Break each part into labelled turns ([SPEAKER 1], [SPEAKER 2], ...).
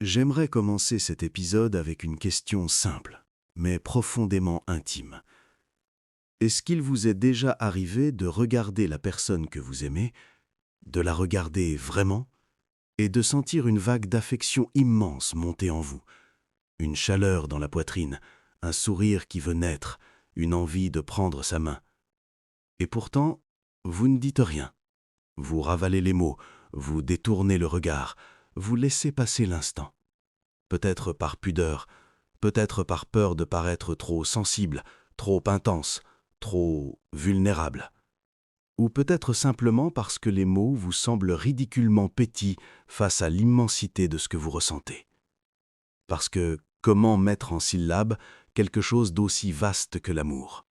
[SPEAKER 1] J'aimerais commencer cet épisode avec une question simple, mais profondément intime. Est-ce qu'il vous est déjà arrivé de regarder la personne que vous aimez, de la regarder vraiment, et de sentir une vague d'affection immense monter en vous, une chaleur dans la poitrine, un sourire qui veut naître, une envie de prendre sa main? Et pourtant, vous ne dites rien. Vous ravalez les mots, vous détournez le regard, vous laissez passer l'instant. Peut-être par pudeur, peut-être par peur de paraître trop sensible, trop intense, trop vulnérable. Ou peut-être simplement parce que les mots vous semblent ridiculement petits face à l'immensité de ce que vous ressentez. Parce que comment mettre en syllabes quelque chose d'aussi vaste que l'amour?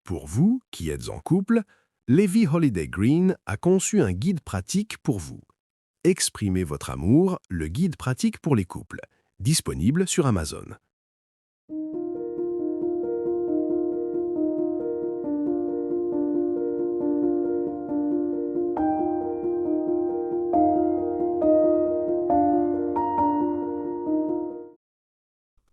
[SPEAKER 2] Pour vous, qui êtes en couple, Levi Holiday Green a conçu un guide pratique pour vous. Exprimez votre amour, le guide pratique pour les couples, disponible sur Amazon.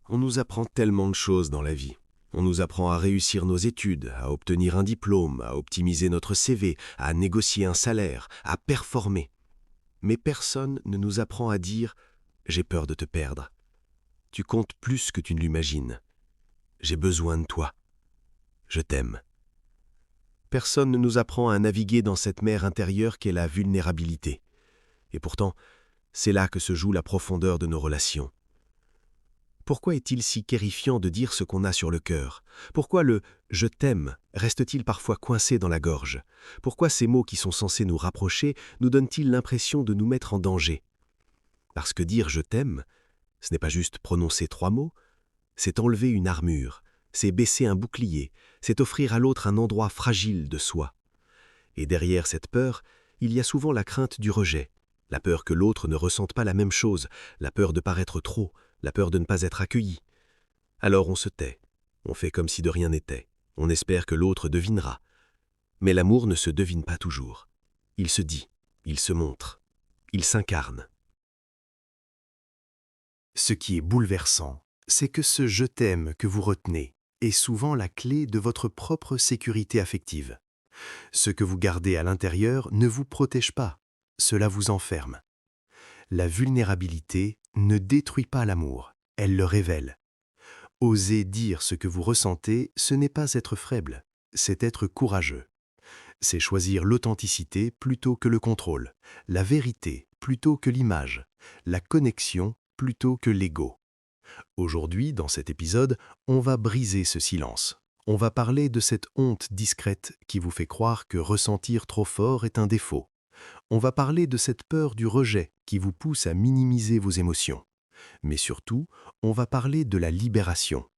[SPEAKER 2] On nous apprend tellement de choses dans la vie. On nous apprend à réussir nos études, à obtenir un diplôme, à optimiser notre CV, à négocier un salaire, à performer. Mais personne ne nous apprend à dire « j'ai peur de te perdre ». Tu comptes plus que tu ne l'imagines. J'ai besoin de toi. Je t'aime. Personne ne nous apprend à naviguer dans cette mer intérieure qu'est la vulnérabilité. Et pourtant, c'est là que se joue la profondeur de nos relations. Pourquoi est-il si terrifiant de dire ce qu'on a sur le cœur? Pourquoi le « je t'aime » reste-t-il parfois coincé dans la gorge? Pourquoi ces mots qui sont censés nous rapprocher nous donnent-ils l'impression de nous mettre en danger? Parce que dire « je t'aime », ce n'est pas juste prononcer 3 mots, c'est enlever une armure, c'est baisser un bouclier, c'est offrir à l'autre un endroit fragile de soi. Et derrière cette peur, il y a souvent la crainte du rejet, la peur que l'autre ne ressente pas la même chose, la peur de paraître trop, la peur de ne pas être accueilli. Alors on se tait, on fait comme si de rien n'était, on espère que l'autre devinera. Mais l'amour ne se devine pas toujours. Il se dit, il se montre, il s'incarne. Ce qui est bouleversant, c'est que ce « je t'aime » que vous retenez est souvent la clé de votre propre sécurité affective. Ce que vous gardez à l'intérieur ne vous protège pas, cela vous enferme. La vulnérabilité ne détruit pas l'amour, elle le révèle. Oser dire ce que vous ressentez, ce n'est pas être faible, c'est être courageux. C'est choisir l'authenticité plutôt que le contrôle, la vérité plutôt que l'image, la connexion plutôt que l'ego. Aujourd'hui, dans cet épisode, on va briser ce silence. On va parler de cette honte discrète qui vous fait croire que ressentir trop fort est un défaut. On va parler de cette peur du rejet qui vous pousse à minimiser vos émotions. Mais surtout, on va parler de la libération,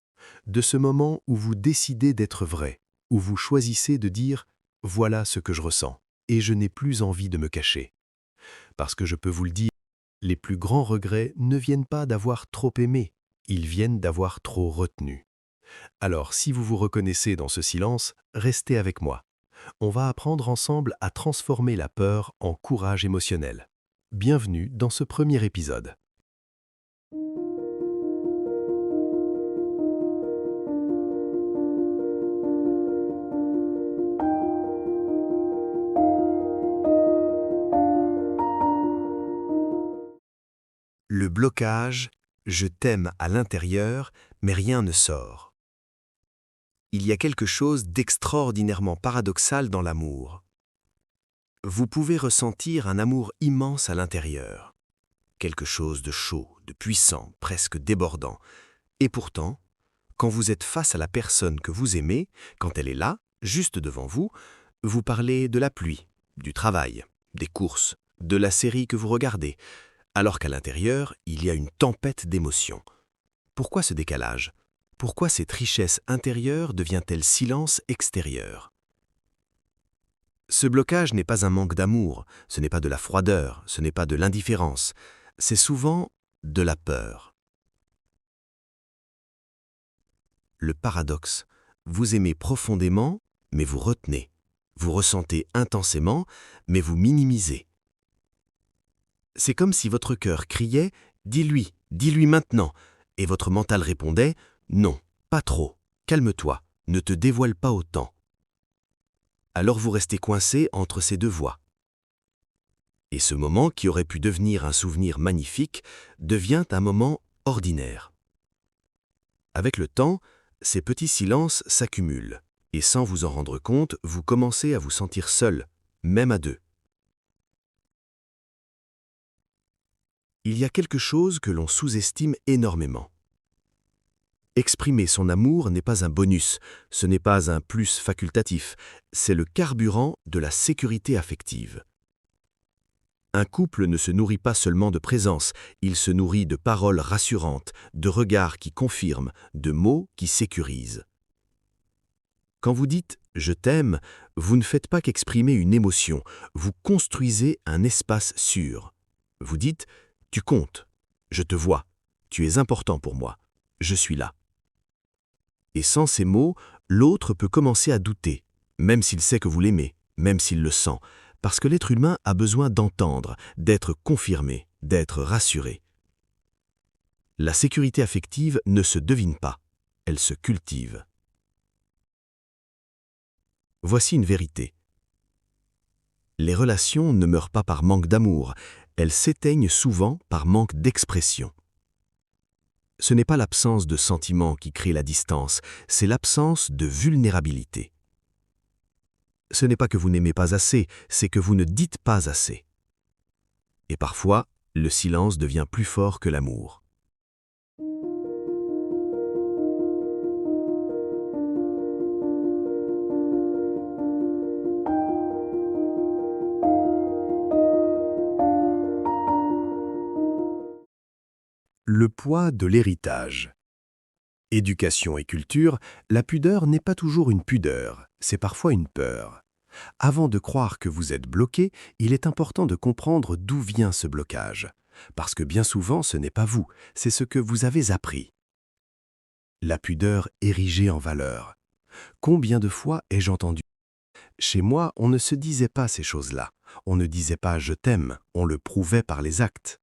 [SPEAKER 2] de ce moment où vous décidez d'être vrai, où vous choisissez de dire « voilà ce que je ressens, et je n'ai plus envie de me cacher ». Parce que je peux vous le dire, les plus grands regrets ne viennent pas d'avoir trop aimé, ils viennent d'avoir trop retenu. Alors, si vous vous reconnaissez dans ce silence, restez avec moi. On va apprendre ensemble à transformer la peur en courage émotionnel. Bienvenue dans ce premier épisode. Le blocage, je t'aime à l'intérieur, mais rien ne sort. Il y a quelque chose d'extraordinairement paradoxal dans l'amour. Vous pouvez ressentir un amour immense à l'intérieur. Quelque chose de chaud, de puissant, presque débordant. Et pourtant, quand vous êtes face à la personne que vous aimez, quand elle est là, juste devant vous, vous parlez de la pluie, du travail, des courses, de la série que vous regardez, alors qu'à l'intérieur, il y a une tempête d'émotions. Pourquoi ce décalage? Pourquoi cette richesse intérieure devient-elle silence extérieur? Ce blocage n'est pas un manque d'amour, ce n'est pas de la froideur, ce n'est pas de l'indifférence, c'est souvent de la peur. Le paradoxe, vous aimez profondément, mais vous retenez. Vous ressentez intensément, mais vous minimisez. C'est comme si votre cœur criait dis-lui maintenant. Et votre mental répondait « Non, pas trop, calme-toi, ne te dévoile pas autant ». Alors vous restez coincé entre ces deux voix. Et ce moment, qui aurait pu devenir un souvenir magnifique, devient un moment ordinaire. Avec le temps, ces petits silences s'accumulent, et sans vous en rendre compte, vous commencez à vous sentir seul, même à deux. Il y a quelque chose que l'on sous-estime énormément. Exprimer son amour n'est pas un bonus, ce n'est pas un plus facultatif, c'est le carburant de la sécurité affective. Un couple ne se nourrit pas seulement de présence, il se nourrit de paroles rassurantes, de regards qui confirment, de mots qui sécurisent. Quand vous dites « je t'aime », vous ne faites pas qu'exprimer une émotion, vous construisez un espace sûr. Vous dites « tu comptes, je te vois, tu es important pour moi, je suis là ». Et sans ces mots, l'autre peut commencer à douter, même s'il sait que vous l'aimez, même s'il le sent, parce que l'être humain a besoin d'entendre, d'être confirmé, d'être rassuré. La sécurité affective ne se devine pas, elle se cultive. Voici une vérité. Les relations ne meurent pas par manque d'amour, elles s'éteignent souvent par manque d'expression. Ce n'est pas l'absence de sentiments qui crée la distance, c'est l'absence de vulnérabilité. Ce n'est pas que vous n'aimez pas assez, c'est que vous ne dites pas assez. Et parfois, le silence devient plus fort que l'amour. Le poids de l'héritage. Éducation et culture, la pudeur n'est pas toujours une pudeur, c'est parfois une peur. Avant de croire que vous êtes bloqué, il est important de comprendre d'où vient ce blocage. Parce que bien souvent, ce n'est pas vous, c'est ce que vous avez appris. La pudeur érigée en valeur. Combien de fois ai-je entendu ? Chez moi, on ne se disait pas ces choses-là. On ne disait pas « je t'aime », on le prouvait par les actes.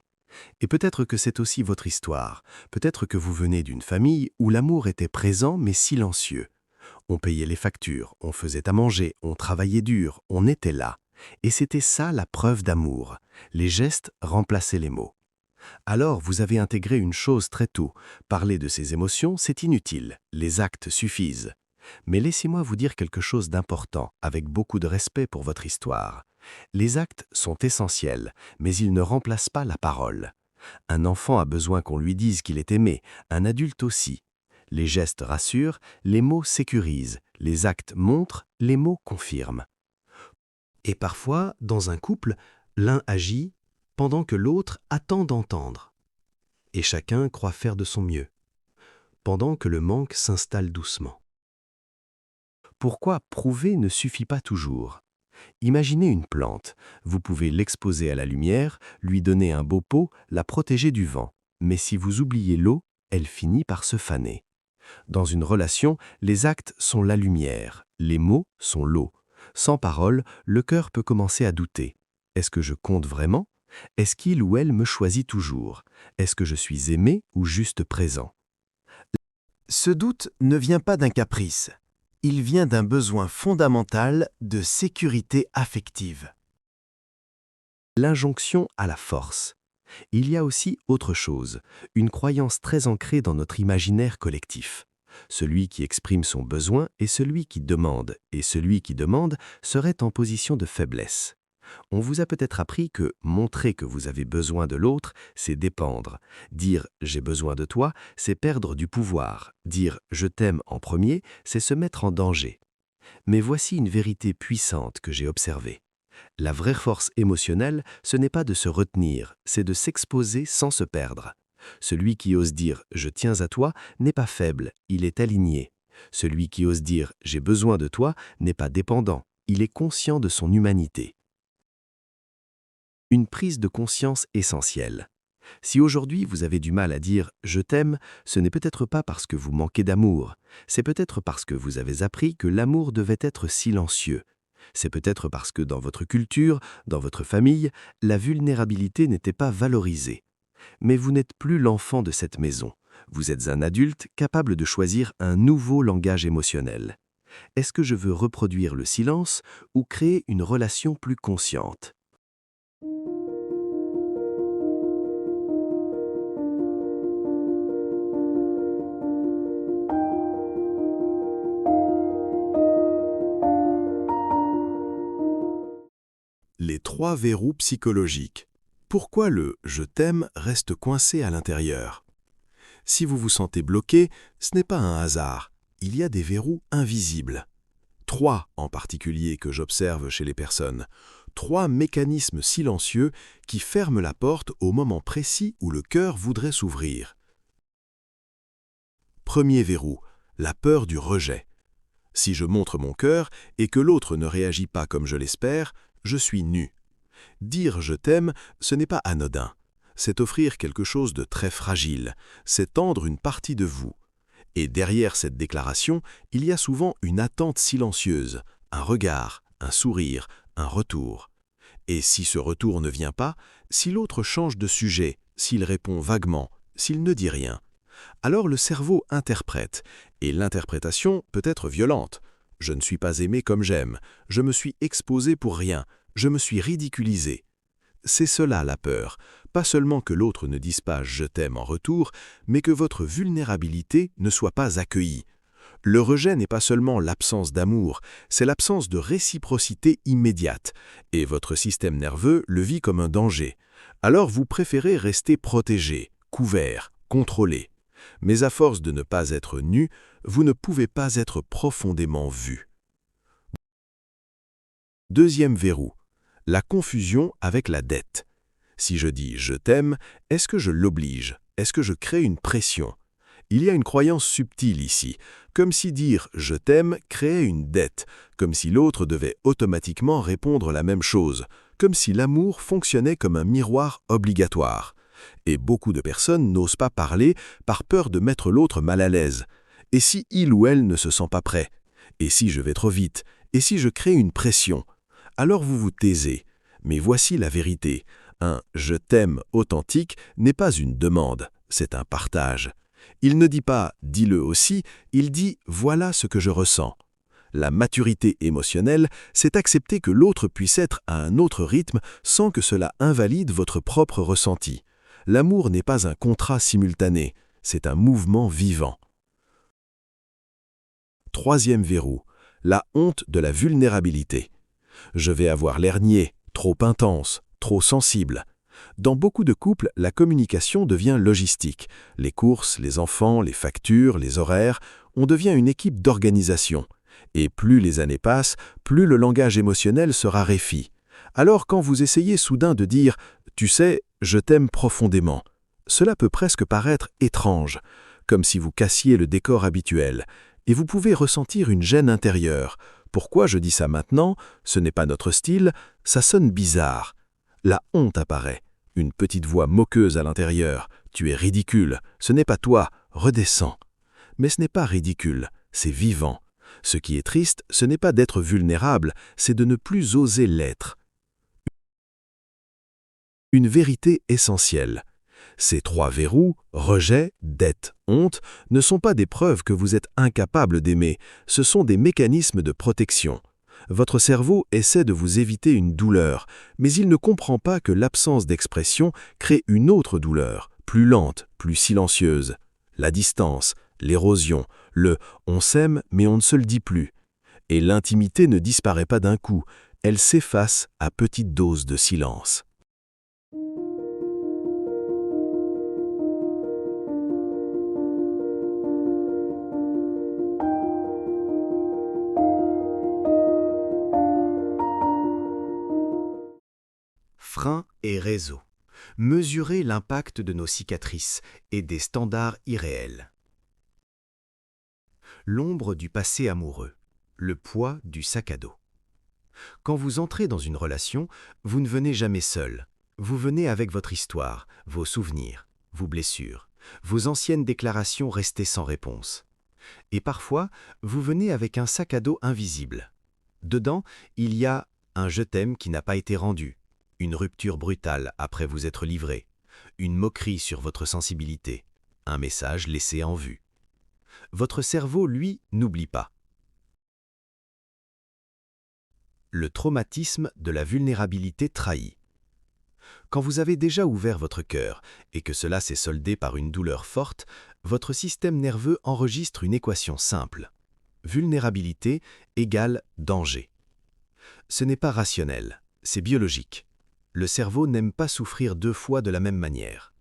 [SPEAKER 2] Et peut-être que c'est aussi votre histoire. Peut-être que vous venez d'une famille où l'amour était présent mais silencieux. On payait les factures, on faisait à manger, on travaillait dur, on était là. Et c'était ça la preuve d'amour. Les gestes remplaçaient les mots. Alors vous avez intégré une chose très tôt. Parler de ces émotions, c'est inutile. Les actes suffisent. Mais laissez-moi vous dire quelque chose d'important, avec beaucoup de respect pour votre histoire. Les actes sont essentiels, mais ils ne remplacent pas la parole. Un enfant a besoin qu'on lui dise qu'il est aimé, un adulte aussi. Les gestes rassurent, les mots sécurisent, les actes montrent, les mots confirment. Et parfois, dans un couple, l'un agit pendant que l'autre attend d'entendre. Et chacun croit faire de son mieux, pendant que le manque s'installe doucement. Pourquoi prouver ne suffit pas toujours ? Imaginez une plante. Vous pouvez l'exposer à la lumière, lui donner un beau pot, la protéger du vent. Mais si vous oubliez l'eau, elle finit par se faner. Dans une relation, les actes sont la lumière, les mots sont l'eau. Sans parole, le cœur peut commencer à douter. Est-ce que je compte vraiment ? Est-ce qu'il ou elle me choisit toujours ? Est-ce que je suis aimé ou juste présent ? Ce doute ne vient pas d'un caprice. Il vient d'un besoin fondamental de sécurité affective. L'injonction à la force. Il y a aussi autre chose, une croyance très ancrée dans notre imaginaire collectif. Celui qui exprime son besoin est celui qui demande, et celui qui demande serait en position de faiblesse. On vous a peut-être appris que montrer que vous avez besoin de l'autre, c'est dépendre. Dire « j'ai besoin de toi », c'est perdre du pouvoir. Dire « je t'aime » en premier, c'est se mettre en danger. Mais voici une vérité puissante que j'ai observée. La vraie force émotionnelle, ce n'est pas de se retenir, c'est de s'exposer sans se perdre. Celui qui ose dire « je tiens à toi » n'est pas faible, il est aligné. Celui qui ose dire « j'ai besoin de toi » n'est pas dépendant, il est conscient de son humanité. Une prise de conscience essentielle. Si aujourd'hui vous avez du mal à dire « je t'aime », ce n'est peut-être pas parce que vous manquez d'amour, c'est peut-être parce que vous avez appris que l'amour devait être silencieux. C'est peut-être parce que dans votre culture, dans votre famille, la vulnérabilité n'était pas valorisée. Mais vous n'êtes plus l'enfant de cette maison. Vous êtes un adulte capable de choisir un nouveau langage émotionnel. Est-ce que je veux reproduire le silence ou créer une relation plus consciente?
[SPEAKER 1] Les 3 verrous psychologiques. Pourquoi le « je t'aime » reste coincé à l'intérieur? Si vous vous sentez bloqué, ce n'est pas un hasard. Il y a des verrous invisibles. 3 en particulier que j'observe chez les personnes. 3 mécanismes silencieux qui ferment la porte au moment précis où le cœur voudrait s'ouvrir. Premier verrou, la peur du rejet. Si je montre mon cœur et que l'autre ne réagit pas comme je l'espère, je suis nu. Dire « je t'aime », ce n'est pas anodin. C'est offrir quelque chose de très fragile, c'est tendre une partie de vous. Et derrière cette déclaration, il y a souvent une attente silencieuse, un regard, un sourire, un retour. Et si ce retour ne vient pas, si l'autre change de sujet, s'il répond vaguement, s'il ne dit rien, alors le cerveau interprète, et l'interprétation peut être violente. Je ne suis pas aimé comme j'aime, je me suis exposé pour rien, je me suis ridiculisé. C'est cela la peur, pas seulement que l'autre ne dise pas « je t'aime » en retour, mais que votre vulnérabilité ne soit pas accueillie. Le rejet n'est pas seulement l'absence d'amour, c'est l'absence de réciprocité immédiate, et votre système nerveux le vit comme un danger. Alors vous préférez rester protégé, couvert, contrôlé. Mais à force de ne pas être nu, vous ne pouvez pas être profondément vu. Deuxième verrou, la confusion avec la dette. Si je dis « je t'aime », est-ce que je l'oblige? Est-ce que je crée une pression? Il y a une croyance subtile ici, comme si dire « je t'aime » créait une dette, comme si l'autre devait automatiquement répondre la même chose, comme si l'amour fonctionnait comme un miroir obligatoire. Et beaucoup de personnes n'osent pas parler par peur de mettre l'autre mal à l'aise. Et si il ou elle ne se sent pas prêt? Et si je vais trop vite? Et si je crée une pression? Alors vous vous taisez. Mais voici la vérité. Un « je t'aime » authentique n'est pas une demande, c'est un partage. Il ne dit pas « dis-le aussi », il dit « voilà ce que je ressens ». La maturité émotionnelle, c'est accepter que l'autre puisse être à un autre rythme sans que cela invalide votre propre ressenti. L'amour n'est pas un contrat simultané, c'est un mouvement vivant. Troisième verrou, la honte de la vulnérabilité. Je vais avoir l'air niais, trop intense, trop sensible. Dans beaucoup de couples, la communication devient logistique. Les courses, les enfants, les factures, les horaires, on devient une équipe d'organisation. Et plus les années passent, plus le langage émotionnel se raréfie. Alors quand vous essayez soudain de dire « tu sais, je t'aime profondément », cela peut presque paraître étrange, comme si vous cassiez le décor habituel, et vous pouvez ressentir une gêne intérieure. Pourquoi je dis ça maintenant? Ce n'est pas notre style, ça sonne bizarre. La honte apparaît, une petite voix moqueuse à l'intérieur. Tu es ridicule, ce n'est pas toi, redescends. Mais ce n'est pas ridicule, c'est vivant. Ce qui est triste, ce n'est pas d'être vulnérable, c'est de ne plus oser l'être. Une vérité essentielle. Ces 3 verrous, rejet, dette, honte, ne sont pas des preuves que vous êtes incapable d'aimer, ce sont des mécanismes de protection. Votre cerveau essaie de vous éviter une douleur, mais il ne comprend pas que l'absence d'expression crée une autre douleur, plus lente, plus silencieuse. La distance, l'érosion, le « on s'aime mais on ne se le dit plus ». Et l'intimité ne disparaît pas d'un coup, elle s'efface à petite dose de silence.
[SPEAKER 2] Freins et réseaux. Mesurer l'impact de nos cicatrices et des standards irréels. L'ombre du passé amoureux. Le poids du sac à dos. Quand vous entrez dans une relation, vous ne venez jamais seul. Vous venez avec votre histoire, vos souvenirs, vos blessures, vos anciennes déclarations restées sans réponse. Et parfois, vous venez avec un sac à dos invisible. Dedans, il y a un « je t'aime » qui n'a pas été rendu, une rupture brutale après vous être livré, une moquerie sur votre sensibilité, un message laissé en vue. Votre cerveau, lui, n'oublie pas. Le traumatisme de la vulnérabilité trahie. Quand vous avez déjà ouvert votre cœur et que cela s'est soldé par une douleur forte, votre système nerveux enregistre une équation simple. Vulnérabilité égale danger. Ce n'est pas rationnel, c'est biologique. Le cerveau n'aime pas souffrir deux fois de la même manière.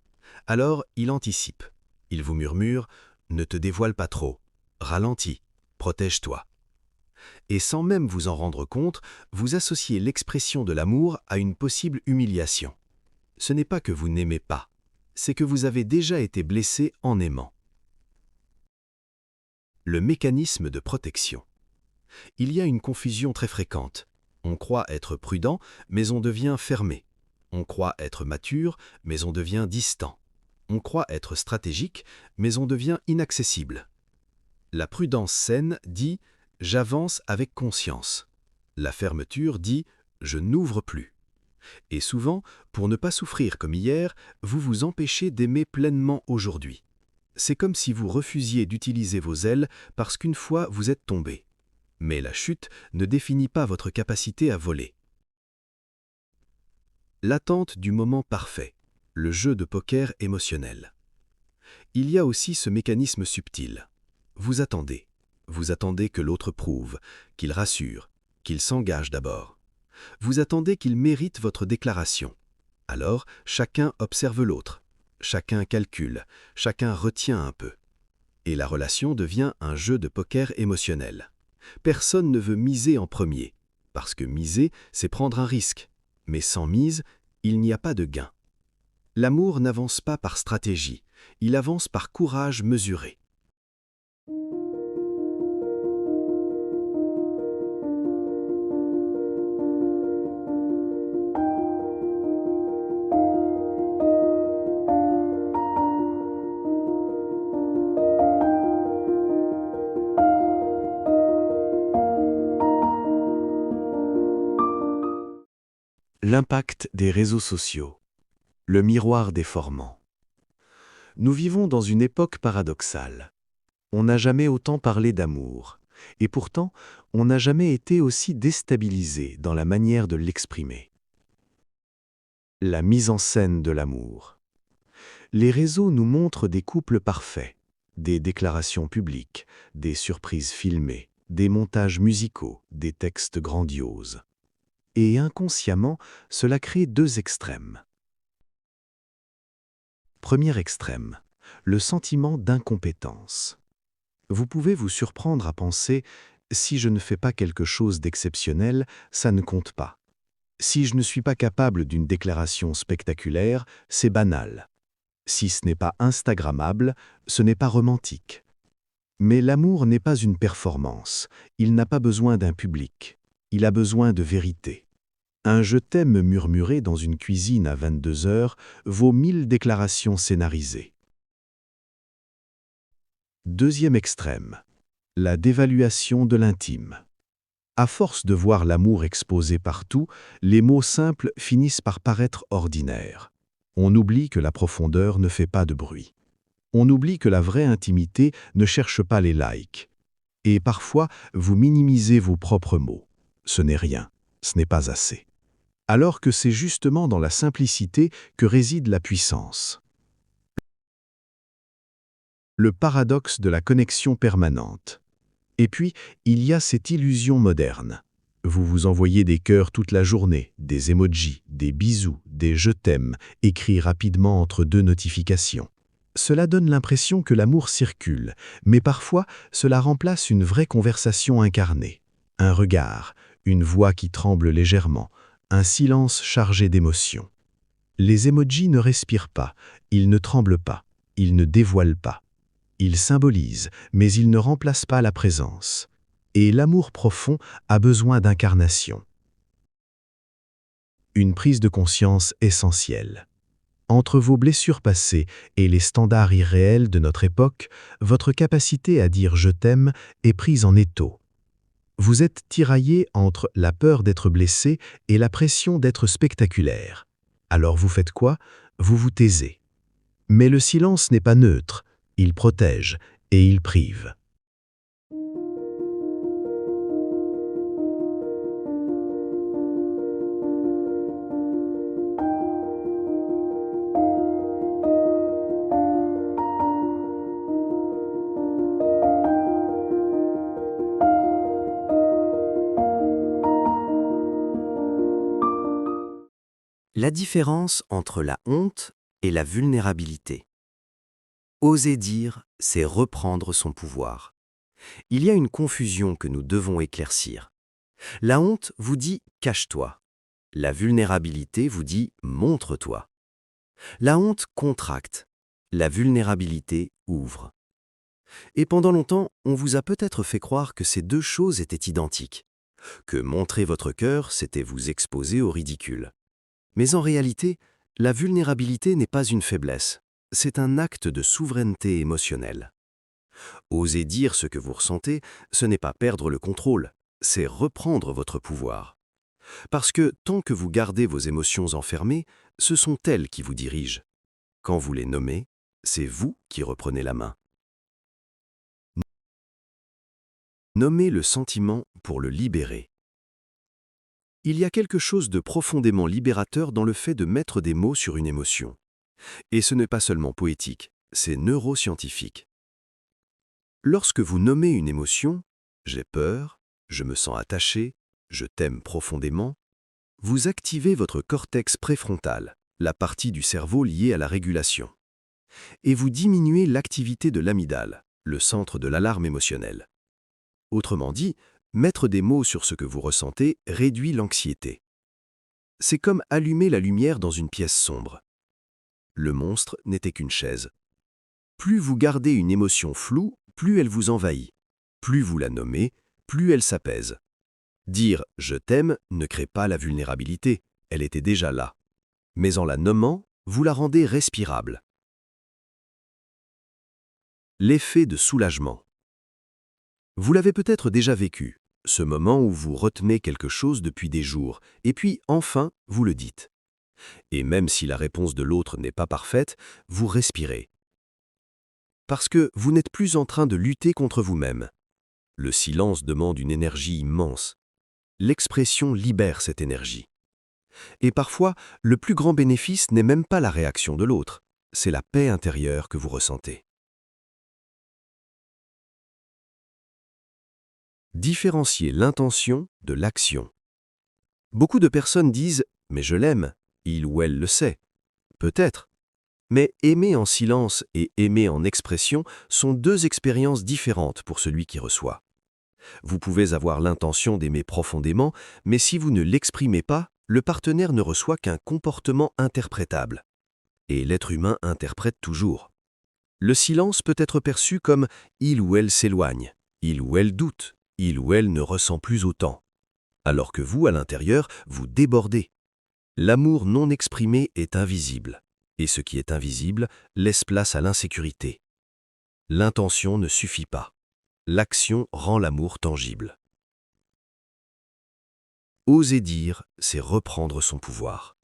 [SPEAKER 2] Alors, il anticipe. Il vous murmure « Ne te dévoile pas trop, ralentis, protège-toi ». Et sans même vous en rendre compte, vous associez l'expression de l'amour à une possible humiliation. Ce n'est pas que vous n'aimez pas, c'est que vous avez déjà été blessé en aimant. Le mécanisme de protection. Il y a une confusion très fréquente. On croit être prudent, mais on devient fermé. On croit être mature, mais on devient distant. On croit être stratégique, mais on devient inaccessible. La prudence saine dit « j'avance avec conscience ». La fermeture dit « je n'ouvre plus ». Et souvent, pour ne pas souffrir comme hier, vous vous empêchez d'aimer pleinement aujourd'hui. C'est comme si vous refusiez d'utiliser vos ailes parce qu'une fois vous êtes tombé. Mais la chute ne définit pas votre capacité à voler. L'attente du moment parfait, le jeu de poker émotionnel. Il y a aussi ce mécanisme subtil. Vous attendez que l'autre prouve, qu'il rassure, qu'il s'engage d'abord. Vous attendez qu'il mérite votre déclaration. Alors, chacun observe l'autre, chacun calcule, chacun retient un peu. Et la relation devient un jeu de poker émotionnel. Personne ne veut miser en premier, parce que miser, c'est prendre un risque. Mais sans mise, il n'y a pas de gain. L'amour n'avance pas par stratégie, il avance par courage mesuré.
[SPEAKER 1] L'impact des réseaux sociaux. Le miroir déformant. Nous vivons dans une époque paradoxale. On n'a jamais autant parlé d'amour, et pourtant, on n'a jamais été aussi déstabilisé dans la manière de l'exprimer. La mise en scène de l'amour. Les réseaux nous montrent des couples parfaits, des déclarations publiques, des surprises filmées, des montages musicaux, des textes grandioses. Et inconsciemment, cela crée deux extrêmes. Premier extrême, le sentiment d'incompétence. Vous pouvez vous surprendre à penser « si je ne fais pas quelque chose d'exceptionnel, ça ne compte pas. Si je ne suis pas capable d'une déclaration spectaculaire, c'est banal. Si ce n'est pas instagrammable, ce n'est pas romantique. » Mais l'amour n'est pas une performance, il n'a pas besoin d'un public, il a besoin de vérité. Un « je t'aime » murmuré dans une cuisine à 22 heures vaut 1000 déclarations scénarisées. Deuxième extrême, la dévaluation de l'intime. À force de voir l'amour exposé partout, les mots simples finissent par paraître ordinaires. On oublie que la profondeur ne fait pas de bruit. On oublie que la vraie intimité ne cherche pas les likes. Et parfois, vous minimisez vos propres mots. Ce n'est rien, ce n'est pas assez. Alors que c'est justement dans la simplicité que réside la puissance. Le paradoxe de la connexion permanente. Et puis, il y a cette illusion moderne. Vous vous envoyez des cœurs toute la journée, des emojis, des bisous, des « je t'aime » écrits rapidement entre deux notifications. Cela donne l'impression que l'amour circule, mais parfois, cela remplace une vraie conversation incarnée. Un regard, une voix qui tremble légèrement, un silence chargé d'émotions. Les emojis ne respirent pas, ils ne tremblent pas, ils ne dévoilent pas. Ils symbolisent, mais ils ne remplacent pas la présence. Et l'amour profond a besoin d'incarnation. Une prise de conscience essentielle. Entre vos blessures passées et les standards irréels de notre époque, votre capacité à dire « je t'aime » est prise en étau. Vous êtes tiraillé entre la peur d'être blessé et la pression d'être spectaculaire. Alors vous faites quoi?
[SPEAKER 2] vous vous taisez. Mais le silence n'est pas neutre, il protège et il prive.
[SPEAKER 3] La différence entre la honte et la vulnérabilité. Oser dire, c'est reprendre son pouvoir. Il y a une confusion que nous devons éclaircir. La honte vous dit « cache-toi ». La vulnérabilité vous dit « montre-toi ». La honte contracte. La vulnérabilité ouvre. Et pendant longtemps, on vous a peut-être fait croire que ces deux choses étaient identiques. Que montrer votre cœur, c'était vous exposer au ridicule. Mais en réalité, la vulnérabilité n'est pas une faiblesse, c'est un acte de souveraineté émotionnelle. Oser dire ce que vous ressentez, ce n'est pas perdre le contrôle, c'est reprendre votre pouvoir. Parce que tant que vous gardez vos émotions enfermées, ce sont elles qui vous dirigent. Quand vous les nommez, c'est vous qui reprenez la main. Nommez le sentiment pour le libérer. Il y a quelque chose de profondément libérateur dans le fait de mettre des mots sur une émotion. Et ce n'est pas seulement poétique, c'est neuroscientifique. Lorsque vous nommez une émotion, j'ai peur, je me sens attaché, je t'aime profondément, vous activez votre cortex préfrontal, la partie du cerveau liée à la régulation. Et vous diminuez l'activité de l'amygdale, le centre de l'alarme émotionnelle. Autrement dit, mettre des mots sur ce que vous ressentez réduit l'anxiété. C'est comme allumer la lumière dans une pièce sombre. Le monstre n'était qu'une chaise. Plus vous gardez une émotion floue, plus elle vous envahit. Plus vous la nommez, plus elle s'apaise. Dire « je t'aime » ne crée pas la vulnérabilité, elle était déjà là. Mais en la nommant, vous la rendez respirable. L'effet de soulagement. Vous l'avez peut-être déjà vécu, ce moment où vous retenez quelque chose depuis des jours, et puis enfin, vous le dites. Et même si la réponse de l'autre n'est pas parfaite, vous respirez. Parce que vous n'êtes plus en train de lutter contre vous-même. Le silence demande une énergie immense. L'expression libère cette énergie. Et parfois, le plus grand bénéfice n'est même pas la réaction de l'autre, c'est la paix intérieure que vous ressentez. Différencier l'intention de l'action. Beaucoup de personnes disent « mais je l'aime », il ou elle le sait. Peut-être. Mais aimer en silence et aimer en expression sont deux expériences différentes pour celui qui reçoit. Vous pouvez avoir l'intention d'aimer profondément, mais si vous ne l'exprimez pas, le partenaire ne reçoit qu'un comportement interprétable. Et l'être humain interprète toujours. Le silence peut être perçu comme « il ou elle s'éloigne »,« il ou elle doute », il ou elle ne ressent plus autant. Alors que vous, à l'intérieur, vous débordez. L'amour non exprimé est invisible, et ce qui est invisible laisse place à l'insécurité. L'intention ne suffit pas. L'action rend l'amour tangible. Oser dire, c'est reprendre son pouvoir.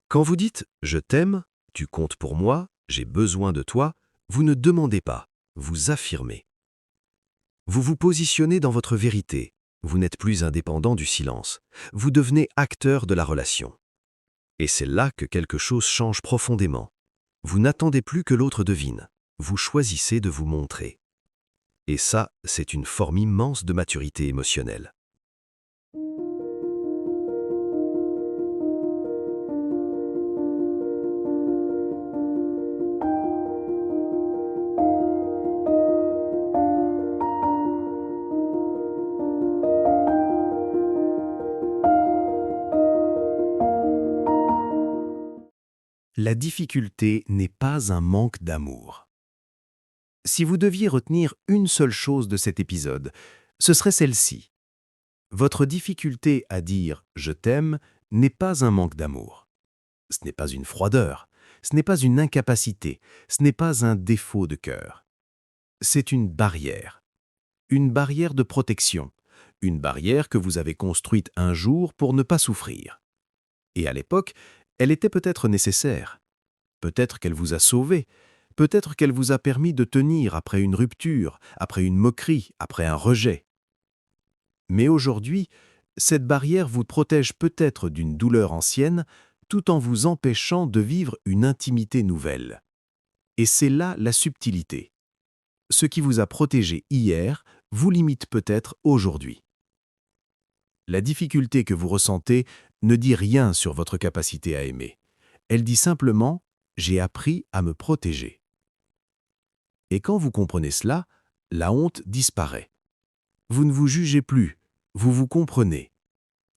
[SPEAKER 3] Quand vous dites « je t'aime »,« tu comptes pour moi »,« j'ai besoin de toi », vous ne demandez pas, vous affirmez. Vous vous positionnez dans votre vérité. Vous n'êtes plus indépendant du silence. Vous devenez acteur de la relation. Et c'est là que quelque chose change profondément. Vous n'attendez plus que l'autre devine. Vous choisissez de vous montrer. Et ça, c'est une forme immense de maturité émotionnelle. La difficulté n'est pas un manque d'amour. Si vous deviez retenir une seule chose de cet épisode, ce serait celle-ci. Votre difficulté à dire « je t'aime » n'est pas un manque d'amour. Ce n'est pas une froideur, ce n'est pas une incapacité, ce n'est pas un défaut de cœur. C'est une barrière de protection, une barrière que vous avez construite un jour pour ne pas souffrir. Et à l'époque, Elle était peut-être nécessaire. Peut-être qu'elle vous a sauvé. Peut-être qu'elle vous a permis de tenir après une rupture, après une moquerie, après un rejet. Mais aujourd'hui, cette barrière vous protège peut-être d'une douleur ancienne, tout en vous empêchant de vivre une intimité nouvelle. Et c'est là la subtilité. Ce qui vous a protégé hier vous limite peut-être aujourd'hui. La difficulté que vous ressentez ne dit rien sur votre capacité à aimer. Elle dit simplement « j'ai appris à me protéger ». Et quand vous comprenez cela, la honte disparaît. Vous ne vous jugez plus, vous vous comprenez.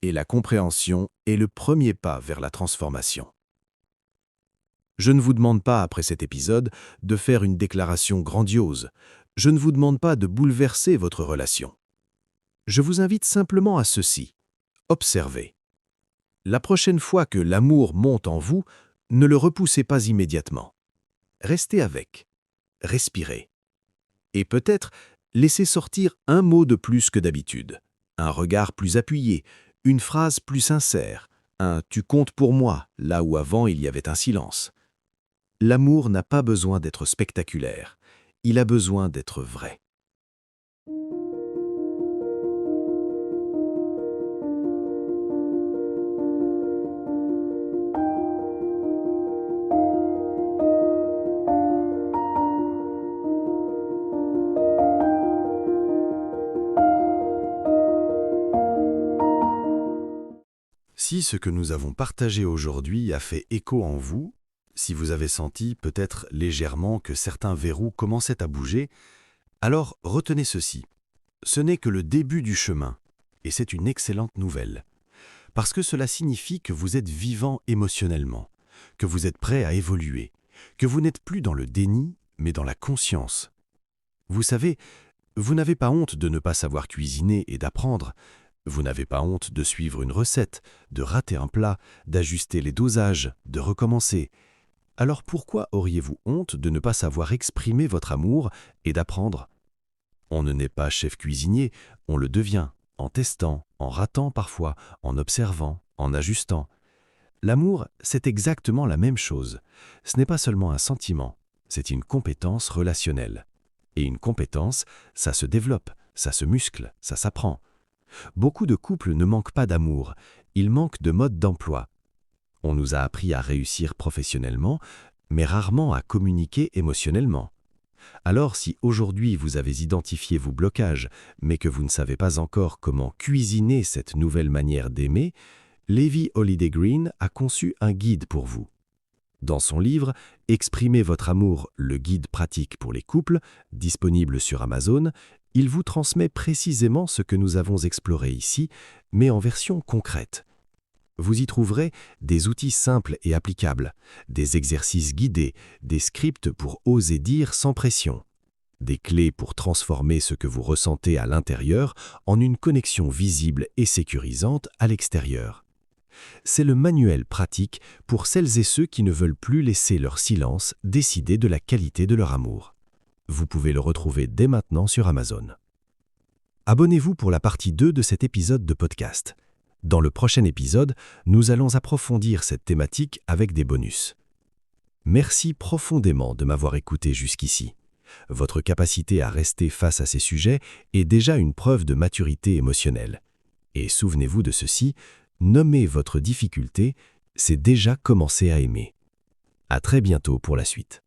[SPEAKER 3] Et la compréhension est le premier pas vers la transformation. Je ne vous demande pas, après cet épisode, de faire une déclaration grandiose. Je ne vous demande pas de bouleverser votre relation. Je vous invite simplement à ceci. Observez. La prochaine fois que l'amour monte en vous, ne le repoussez pas immédiatement. Restez avec. Respirez. Et peut-être laissez sortir un mot de plus que d'habitude, un regard plus appuyé, une phrase plus sincère, un « tu comptes pour moi » là où avant il y avait un silence. L'amour n'a pas besoin d'être spectaculaire, il a besoin d'être vrai. Si ce que nous avons partagé aujourd'hui a fait écho en vous, si vous avez senti peut-être légèrement que certains verrous commençaient à bouger, alors retenez ceci. Ce n'est que le début du chemin, et c'est une excellente nouvelle. Parce que cela signifie que vous êtes vivant émotionnellement, que vous êtes prêt à évoluer, que vous n'êtes plus dans le déni, mais dans la conscience. Vous savez, vous n'avez pas honte de ne pas savoir cuisiner et d'apprendre. Vous n'avez pas honte de suivre une recette, de rater un plat, d'ajuster les dosages, de recommencer. Alors pourquoi auriez-vous honte de ne pas savoir exprimer votre amour et d'apprendre ? On ne naît pas chef cuisinier, on le devient, en testant, en ratant parfois, en observant, en ajustant. L'amour, c'est exactement la même chose. Ce n'est pas seulement un sentiment, c'est une compétence relationnelle. Et une compétence, ça se développe, ça se muscle, ça s'apprend. Beaucoup de couples ne manquent pas d'amour, ils manquent de mode d'emploi. On nous a appris à réussir professionnellement, mais rarement à communiquer émotionnellement. Alors si aujourd'hui vous avez identifié vos blocages, mais que vous ne savez pas encore comment cuisiner cette nouvelle manière d'aimer, Levi Holiday Green a conçu un guide pour vous. Dans son livre « Exprimez votre amour, le guide pratique pour les couples », disponible sur Amazon, il vous transmet précisément ce que nous avons exploré ici, mais en version concrète. Vous y trouverez des outils simples et applicables, des exercices guidés, des scripts pour oser dire sans pression, des clés pour transformer ce que vous ressentez à l'intérieur en une connexion visible et sécurisante à l'extérieur. C'est le manuel pratique pour celles et ceux qui ne veulent plus laisser leur silence décider de la qualité de leur amour. Vous pouvez le retrouver dès maintenant sur Amazon. Abonnez-vous pour la partie 2 de cet épisode de podcast. Dans le prochain épisode, nous allons approfondir cette thématique avec des bonus. Merci profondément de m'avoir écouté jusqu'ici. Votre capacité à rester face à ces sujets est déjà une preuve de maturité émotionnelle. Et souvenez-vous de ceci, nommer votre difficulté, c'est déjà commencer à aimer. À très bientôt pour la suite.